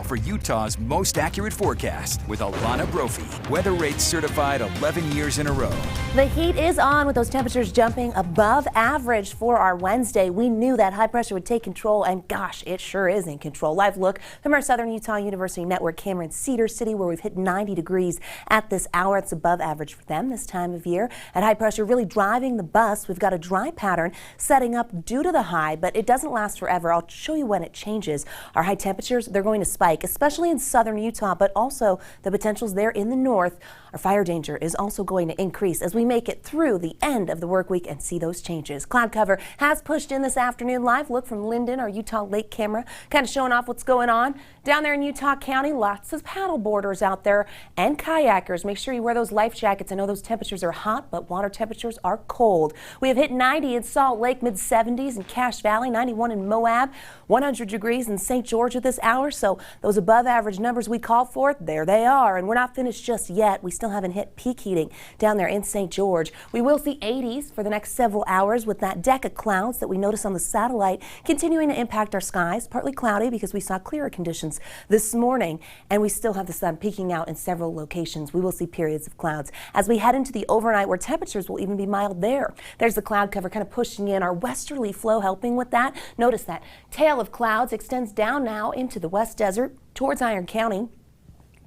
now for Utah's most accurate forecast with Alana Brophy. Weather rates certified 11 years in a row. The heat is on with those temperatures jumping above average for our Wednesday. We knew that high pressure would take control, and gosh, it sure is in control. Live look from our Southern Utah University Network camera in Cedar City, where we've hit 90 degrees at this hour. It's above average for them this time of year. And high pressure really driving the bus. We've got a dry pattern setting up due to the high, but it doesn't last forever. I'll show you when it changes. Our high temperatures, they're going to spike, especially in southern Utah, but also the potentials there in the north. Our fire danger is also going to increase as we make it through the end of the work week and see those changes. Cloud cover has pushed in this afternoon. Live look from Linden, our Utah Lake camera, kind of showing off what's going on down there in Utah County. Lots of paddle boarders out there and kayakers. Make sure you wear those life jackets. I know those temperatures are hot, but water temperatures are cold. We have hit 90 in Salt Lake, mid 70s in Cache Valley, 91 in Moab, 100 degrees in St. George at this hour. So those above average numbers we called for, there they are. And we're not finished just yet. We still haven't hit peak heating down there in St. George. We will see 80s for the next several hours with that deck of clouds that we notice on the satellite continuing to impact our skies. Partly cloudy because we saw clearer conditions this morning, and we still have the sun peeking out in several locations. We will see periods of clouds as we head into the overnight, where temperatures will even be mild there. There's the cloud cover kind of pushing in, our westerly flow helping with that. Notice that tail of clouds extends down now into the West Desert towards Iron County.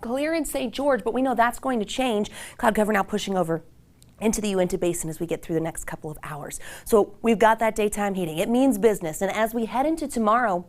Clear in St. George, but we know that's going to change. Cloud cover now pushing over into the Uinta Basin as we get through the next couple of hours. So we've got that daytime heating. It means business. And as we head into tomorrow,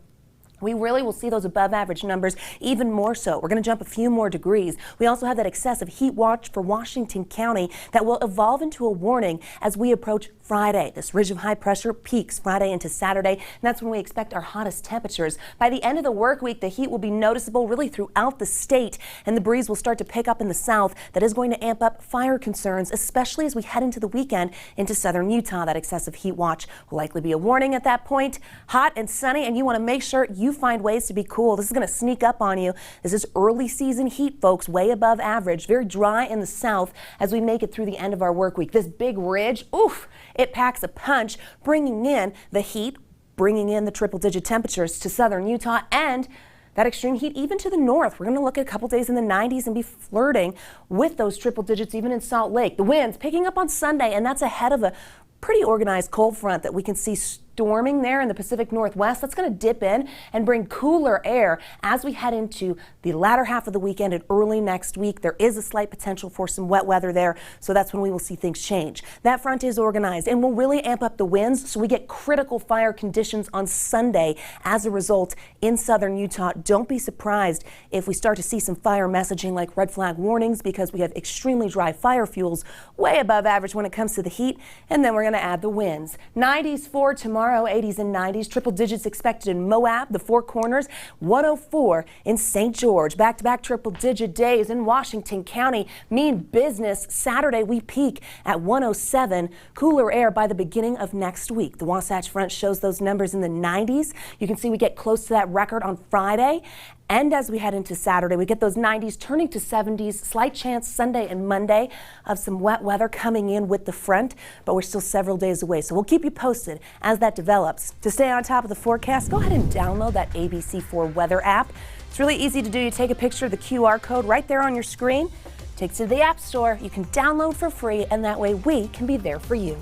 we really will see those above average numbers even more so. We're going to jump a few more degrees. We also have that excessive heat watch for Washington County that will evolve into a warning as we approach Friday. This ridge of high pressure peaks Friday into Saturday, and that's when we expect our hottest temperatures. By the end of the work week, the heat will be noticeable really throughout the state, and the breeze will start to pick up in the south. That is going to amp up fire concerns, especially as we head into the weekend into southern Utah. That excessive heat watch will likely be a warning at that point. Hot and sunny, and you want to make sure you find ways to be cool. This is going to sneak up on you. This is early season heat, folks, way above average. Very dry in the south as we make it through the end of our work week. This big ridge, oof, it packs a punch, bringing in the heat, bringing in the triple-digit temperatures to southern Utah, and that extreme heat even to the north. We're going to look at a couple days in the 90s and be flirting with those triple digits even in Salt Lake. The winds picking up on Sunday, and that's ahead of a pretty organized cold front that we can see storming there in the Pacific Northwest. That's going to dip in and bring cooler air as we head into the latter half of the weekend and early next week. There is a slight potential for some wet weather there, so that's when we will see things change. That front is organized and will really amp up the winds, so we get critical fire conditions on Sunday as a result in southern Utah. Don't be surprised if we start to see some fire messaging like red flag warnings, because we have extremely dry fire fuels way above average when it comes to the heat, and then we're going to add the winds. 90s for tomorrow. 80s and 90s, triple digits expected in Moab, the Four Corners, 104 in St. George. Back-to-back triple-digit days in Washington County. Mean business. Saturday we peak at 107. Cooler air by the beginning of next week. The Wasatch Front shows those numbers in the 90s. You can see we get close to that record on Friday. And as we head into Saturday, we get those 90s turning to 70s. Slight chance Sunday and Monday of some wet weather coming in with the front, but we're still several days away. So we'll keep you posted as that develops. To stay on top of the forecast, go ahead and download that ABC4 weather app. It's really easy to do. You take a picture of the QR code right there on your screen, takes you to the App Store. You can download for free, and that way we can be there for you.